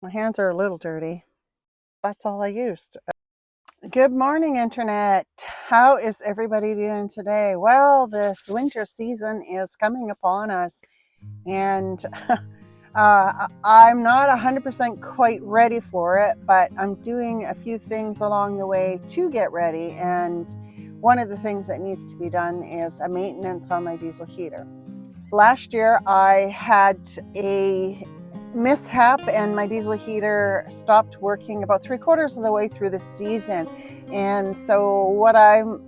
My hands are a little dirty. That's all I used. Good morning, Internet. How is everybody doing today? Well, this winter season is coming upon us, and I'm not 100% quite ready for it, but I'm doing a few things along the way to get ready. And one of the things that needs to be done is a maintenance on my diesel heater. Last year, I had a mishap and my diesel heater stopped working about 3/4 of the way through the season. And so what I'm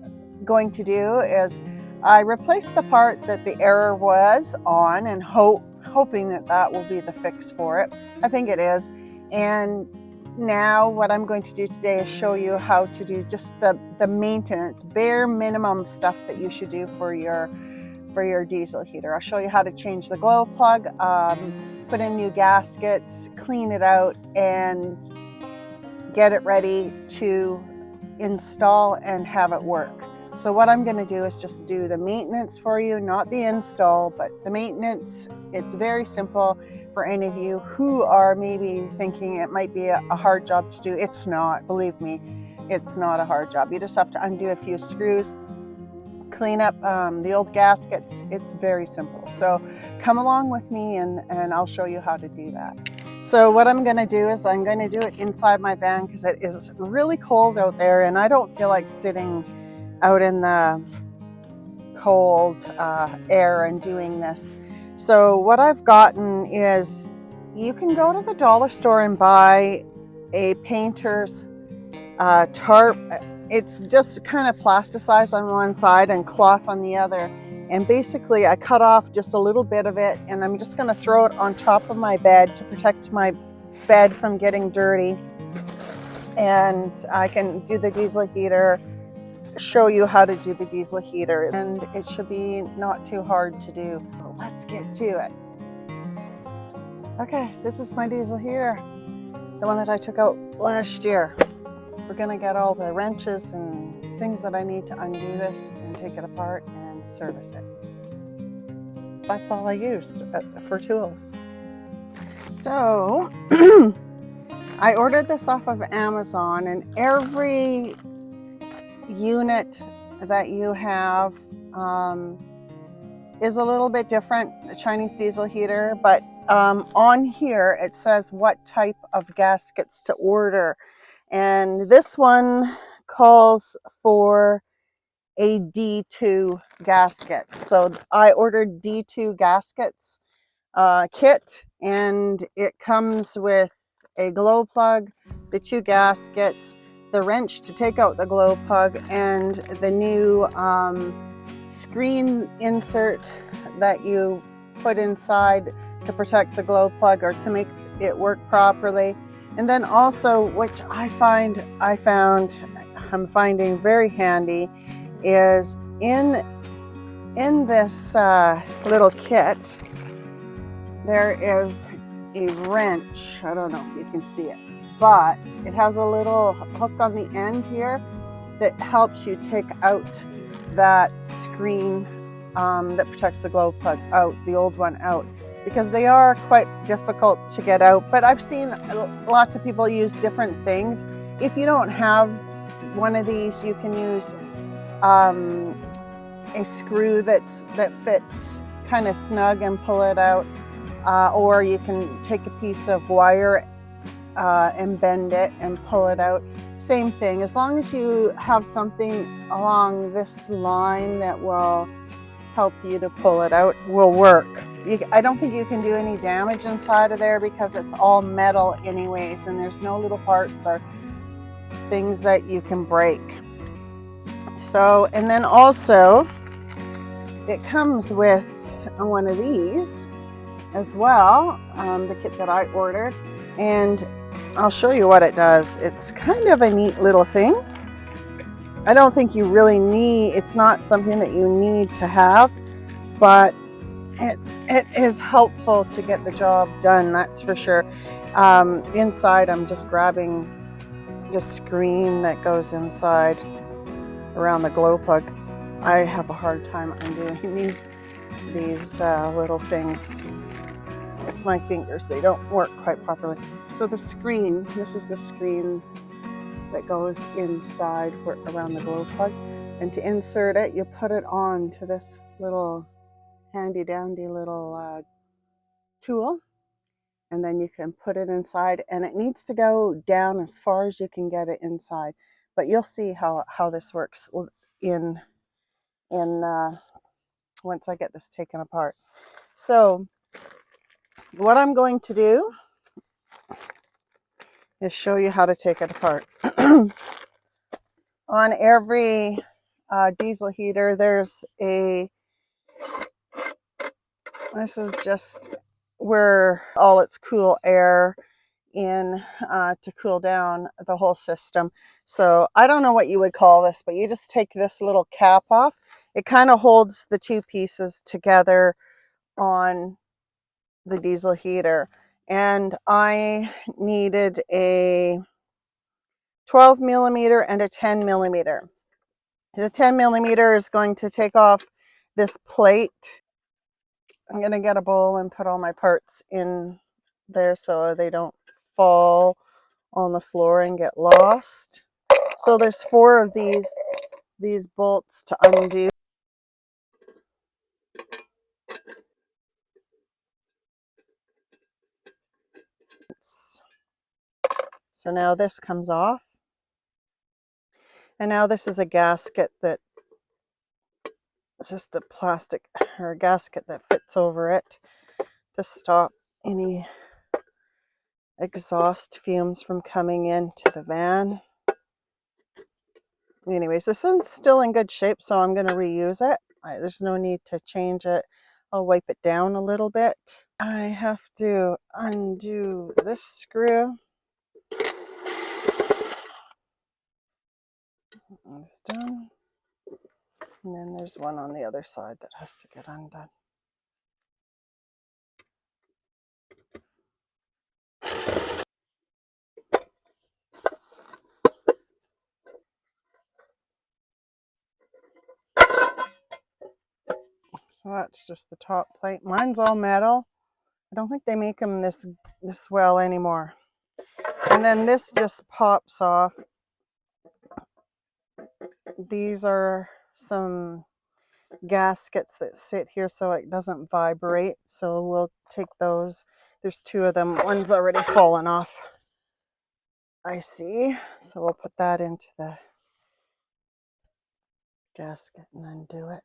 going to do is I replaced the part that the error was on and hoping that that will be the fix for it. I think it is. And now what I'm going to do today is show you how to do just the maintenance, bare minimum stuff that you should do for your diesel heater. I'll show you how to change the glow plug, put in new gaskets, clean it out, and get it ready to install and have it work. So what I'm going to do is just do the maintenance for you, not the install, but the maintenance. It's very simple for any of you who are maybe thinking it might be a hard job to do. It's not, believe me, it's not a hard job. You just have to undo a few screws, clean up the old gaskets. It's very simple. So come along with me and I'll show you how to do that. So what I'm going to do is I'm going to do it inside my van because it is really cold out there and I don't feel like sitting out in the cold air and doing this. So what I've gotten is you can go to the dollar store and buy a painter's tarp. It's just kind of plasticized on one side and cloth on the other. And basically I cut off just a little bit of it and I'm just going to throw it on top of my bed to protect my bed from getting dirty. And I can do the diesel heater, show you how to do the diesel heater, and it should be not too hard to do. Let's get to it. Okay, this is my diesel heater, the one that I took out last year. We're gonna get all the wrenches and things that I need to undo this and take it apart and service it. That's all I used for tools. So I ordered this off of Amazon, and every unit that you have is a little bit different, the Chinese diesel heater, but on here it says what type of gaskets to order. And this one calls for a D2 gasket. So I ordered D2 gaskets kit, and it comes with a glow plug, the 2 gaskets, the wrench to take out the glow plug, and the new screen insert that you put inside to protect the glow plug or to make it work properly. And then also, which I'm finding very handy, is in this little kit, there is a wrench. I don't know if you can see it, but it has a little hook on the end here that helps you take out that screen that protects the glow plug out, the old one out, because they are quite difficult to get out. But I've seen lots of people use different things. If you don't have one of these, you can use a screw that fits kind of snug and pull it out, or you can take a piece of wire and bend it and pull it out. Same thing, as long as you have something along this line that will help you to pull it out, will work. I don't think you can do any damage inside of there because it's all metal anyways, and there's no little parts or things that you can break. So, and then also it comes with one of these as well, the kit that I ordered, and I'll show you what it does. It's kind of a neat little thing. I don't think you really need, it's not something that you need to have, but it is helpful to get the job done, that's for sure. Inside, I'm just grabbing the screen that goes inside around the glow plug. I have a hard time undoing these little things. it's my fingers, they don't work quite properly. So the screen, this is the screen that goes inside around the glow plug, and to insert it, you put it on to this little handy dandy little tool, and then you can put it inside, and it needs to go down as far as you can get it inside, but you'll see how this works in once I get this taken apart. So what I'm going to do is show you how to take it apart. On every diesel heater, there's a, this is just where all its cool air in to cool down the whole system. So I don't know what you would call this, but you just take this little cap off. It kind of holds the two pieces together on the diesel heater. And I needed a 12 millimeter and a 10 millimeter. The 10 millimeter is going to take off this plate. I'm going to get a bowl and put all my parts in there so they don't fall on the floor and get lost. So there's 4 of these bolts to undo. So now this comes off. And now this is a gasket that, it's just a plastic or a gasket that fits over it to stop any exhaust fumes from coming into the van. Anyways, this one's still in good shape, so I'm going to reuse it. There's no need to change it. I'll wipe it down a little bit. I have to undo this screw. It's done. And then there's one on the other side that has to get undone. So that's just the top plate. Mine's all metal. I don't think they make them this well anymore. And then this just pops off. These are some gaskets that sit here so it doesn't vibrate. So we'll take those. There's 2 of them. One's already fallen off, I see. So we'll put that into the gasket and undo it.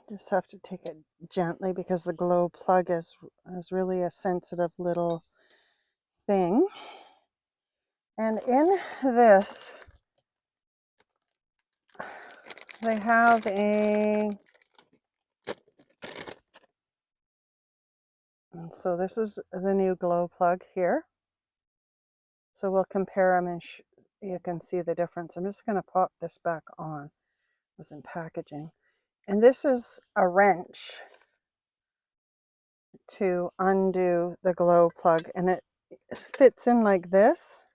Just have to take it gently because the glow plug is really a sensitive little thing. And in this, they have and so this is the new glow plug here. So we'll compare them and you can see the difference. I'm just going to pop this back on. It was in packaging. And this is a wrench to undo the glow plug, and it fits in like this.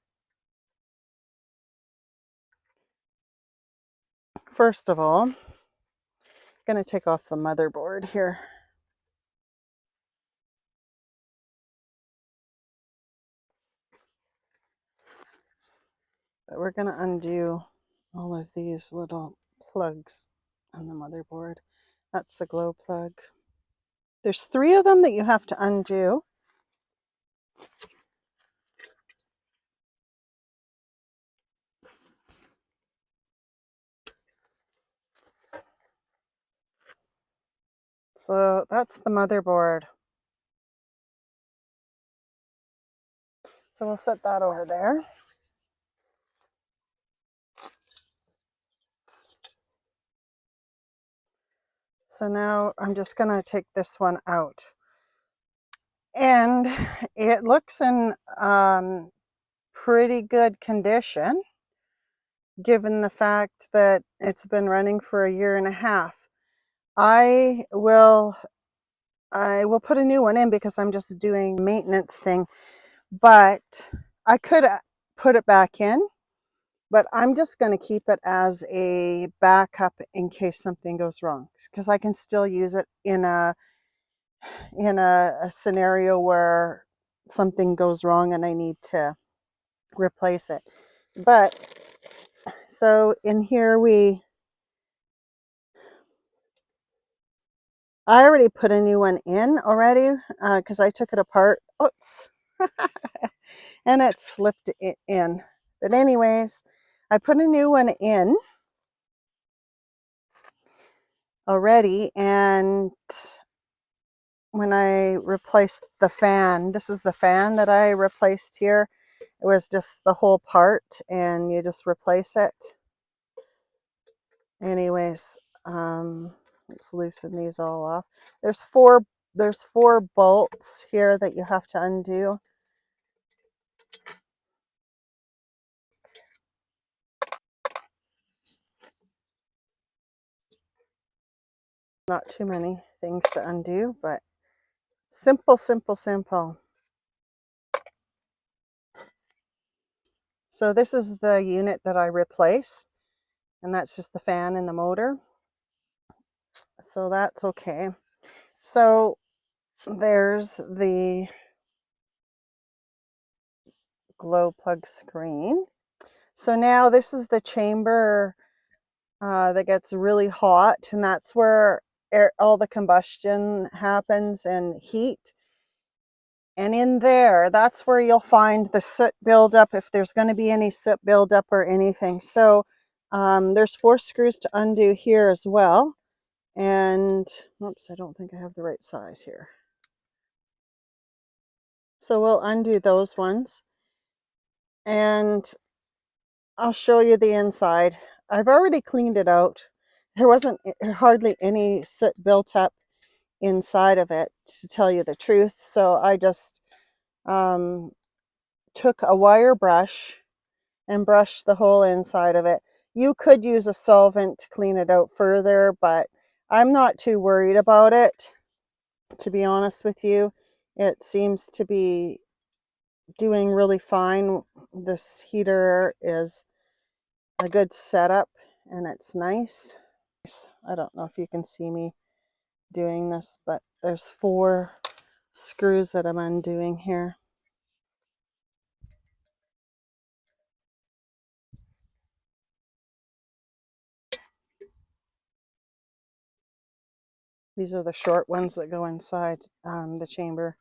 First of all, I'm going to take off the motherboard here. But we're going to undo all of these little plugs on the motherboard. That's the glow plug. There's 3 of them that you have to undo. So that's the motherboard. So we'll set that over there. So now I'm just going to take this one out. And it looks in pretty good condition, given the fact that it's been running for 1.5 years. I will put a new one in because I'm just doing a maintenance thing, but I could put it back in but I'm just going to keep it as a backup in case something goes wrong, because I can still use it in a scenario where something goes wrong and I need to replace it. But so in here I already put a new one in already, because I took it apart. Oops. And it slipped it in. But anyways, I put a new one in already, and when I replaced the fan, this is the fan that I replaced here. It was just the whole part, and you just replace it. Anyways, let's loosen these all off. There's four bolts here that you have to undo. Not too many things to undo, but simple, simple, simple. So this is the unit that I replaced, and that's just the fan and the motor. So that's okay. So there's the glow plug screen. So now this is the chamber that gets really hot, and that's where all the combustion happens and heat. And in there, that's where you'll find the soot buildup, if there's going to be any soot buildup or anything. So there's 4 screws to undo here as well. And oops, I don't think I have the right size here. So we'll undo those ones, and I'll show you the inside. I've already cleaned it out. There wasn't hardly any soot built up inside of it, to tell you the truth. So I just took a wire brush and brushed the whole inside of it. You could use a solvent to clean it out further, but I'm not too worried about it, to be honest with you. It seems to be doing really fine. This heater is a good setup, and it's nice. I don't know if you can see me doing this, but there's 4 screws that I'm undoing here. These are the short ones that go inside the chamber.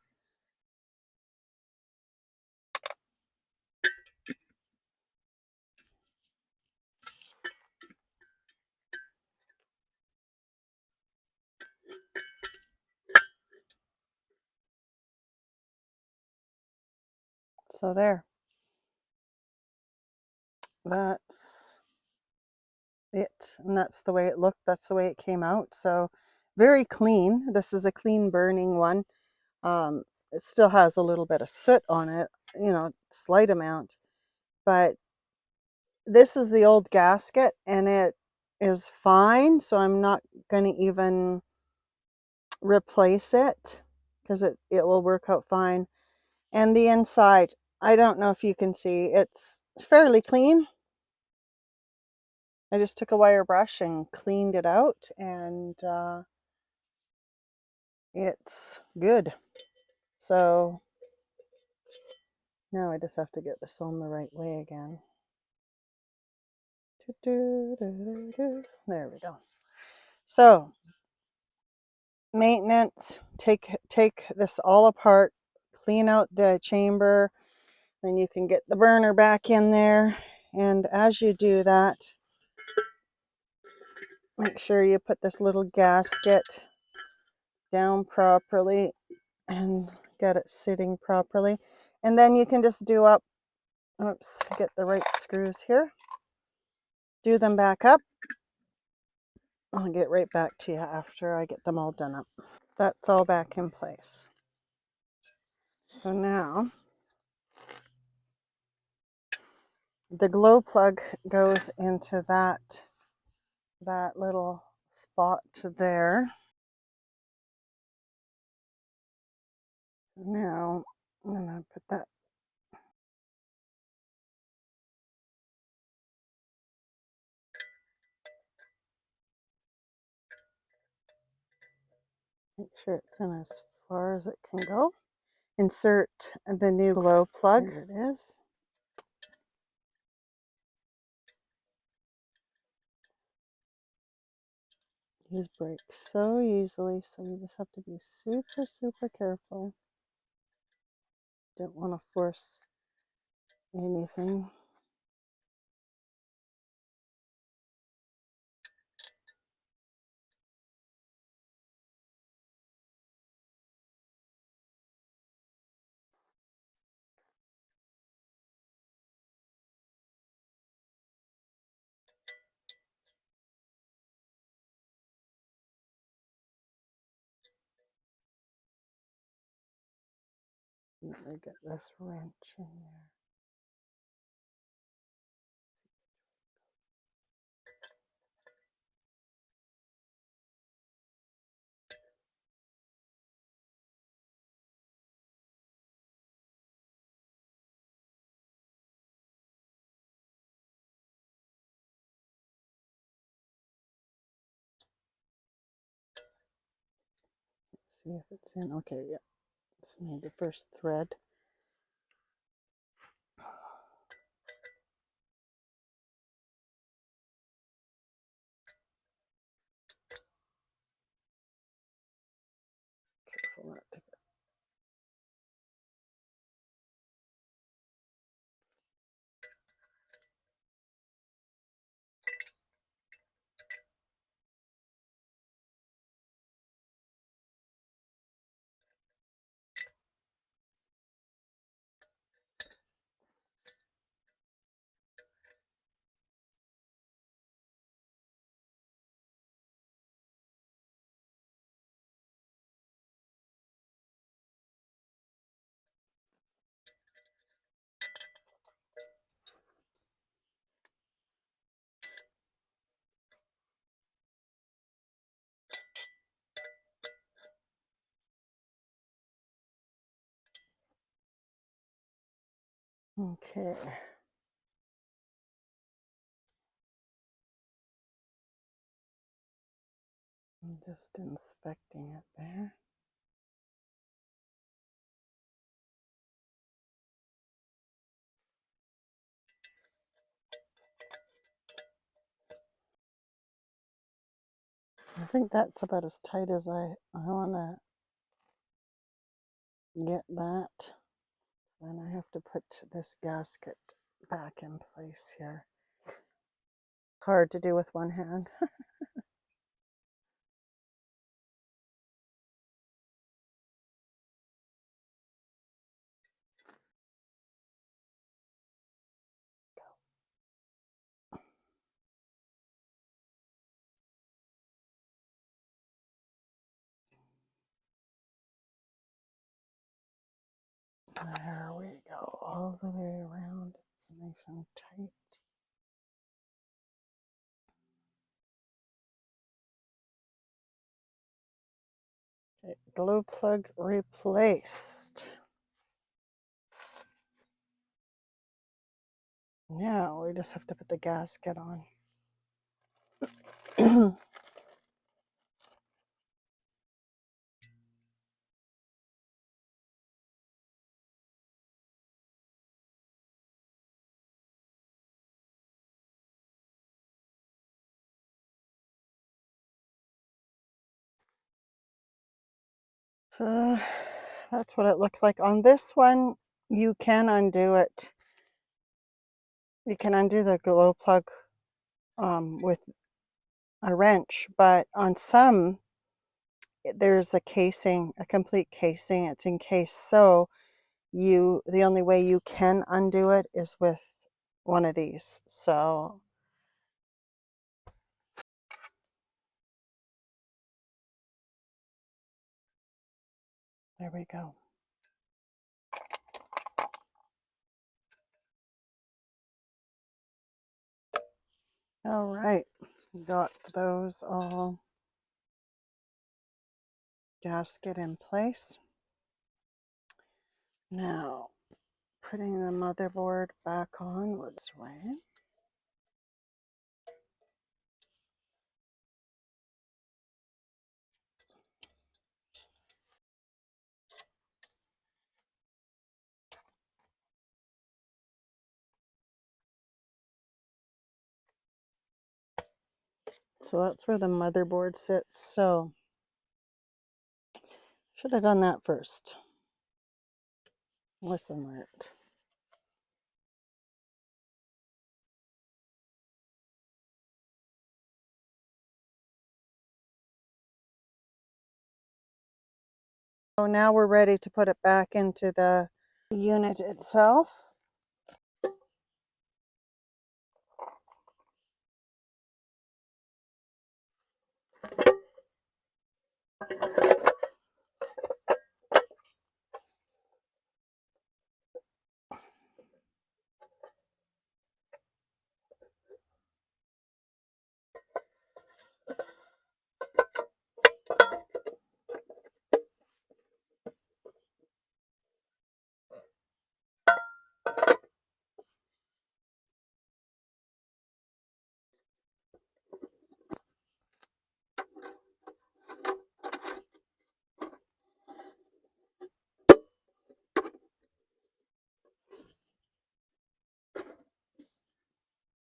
So there. That's it, and that's the way it looked. That's the way it came out. So very clean. This is a clean burning one. It still has a little bit of soot on it, slight amount, but this is the old gasket, and it is fine. So I'm not going to even replace it, because it will work out fine. And the inside, I don't know if you can see, it's fairly clean. I just took a wire brush and cleaned it out, and it's good. So now I just have to get this on the right way again. There we go. So maintenance, take this all apart, clean out the chamber, then you can get the burner back in there. And as you do that, make sure you put this little gasket down properly and get it sitting properly. And then you can just do up, oops, get the right screws here, do them back up. I'll get right back to you after I get them all done up. That's all back in place. So now the glow plug goes into that little spot there. Now I'm gonna put that Make sure it's in as far as it can go. Insert the new glow plug. There it is. These break so easily, so you just have to be super, super careful. Don't want to force anything. Let me get this wrench in there. Let's see if it's in. Okay, yeah. It's made the first thread. Careful not to get. Okay. I'm just inspecting it there. I think that's about as tight as I want to get that. Then I have to put this gasket back in place here. Hard to do with one hand. There we go, all the way around. It's nice and tight. Okay, glow plug replaced. Now we just have to put the gasket on. So that's what it looks like. On this one, you can undo it. You can undo the glow plug with a wrench, but on some, there's a casing, a complete casing. It's encased, so the only way you can undo it is with one of these. So there we go. All right, got those all gasket in place. Now, putting the motherboard back on this way. So that's where the motherboard sits. So should have done that first. Listen, alert. So now we're ready to put it back into the unit itself.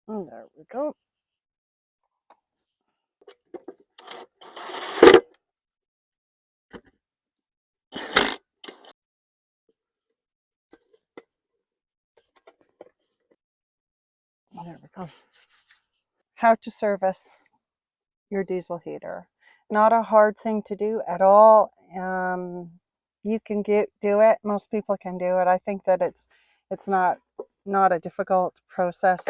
And there we go. There we go. How to service your diesel heater. Not a hard thing to do at all. You can do it. Most people can do it. I think that it's not a difficult process.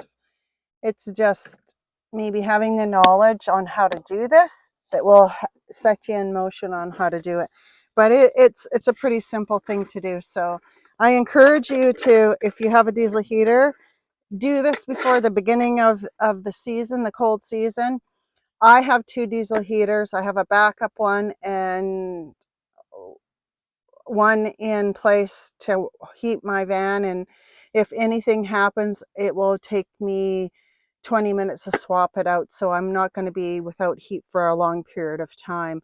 It's just maybe having the knowledge on how to do this that will set you in motion on how to do it. But it's a pretty simple thing to do. So I encourage you to, if you have a diesel heater, do this before the beginning of the season, the cold season. I have 2 diesel heaters. I have a backup one and one in place to heat my van. And if anything happens, it will take me 20 minutes to swap it out. So I'm not going to be without heat for a long period of time.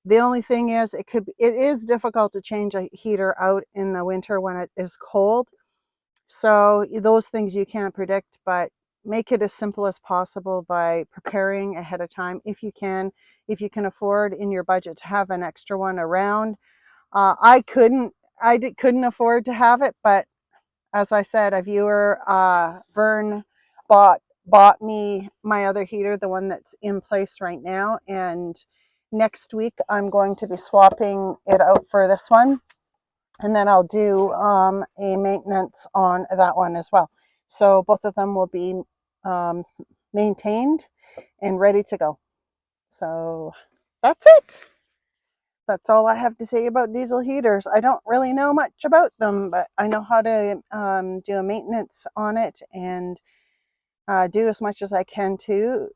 The only thing is it is difficult to change a heater out in the winter when it is cold. So those things you can't predict, but make it as simple as possible by preparing ahead of time if you can afford in your budget to have an extra one around. I couldn't afford to have it, but as I said, a viewer, Vern, bought me my other heater, the one that's in place right now, and next week I'm going to be swapping it out for this one. And then I'll do a maintenance on that one as well. So both of them will be maintained and ready to go. So that's it. That's all I have to say about diesel heaters. I don't really know much about them, but I know how to do a maintenance on it and do as much as I can to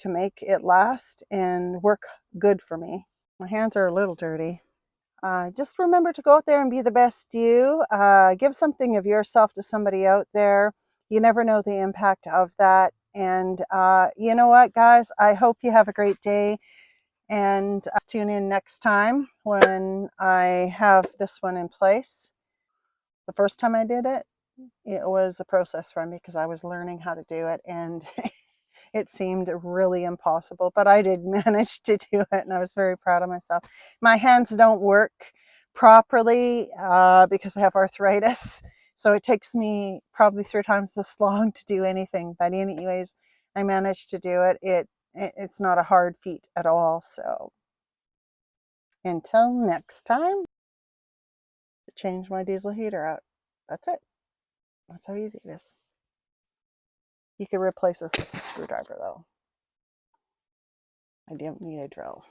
make it last and work good for me. My hands are a little dirty. Just remember to go out there and be the best you. Give something of yourself to somebody out there. You never know the impact of that. And you know what, guys? I hope you have a great day. And tune in next time when I have this one in place. The first time I did it, it was a process for me because I was learning how to do it. And it seemed really impossible, but I did manage to do it, and I was very proud of myself. My hands don't work properly because I have arthritis, so it takes me probably 3 times this long to do anything. But anyways, I managed to do it. It's not a hard feat at all. So until next time, change my diesel heater out. That's it. That's how easy it is. You can replace this with a screwdriver though. I don't need a drill.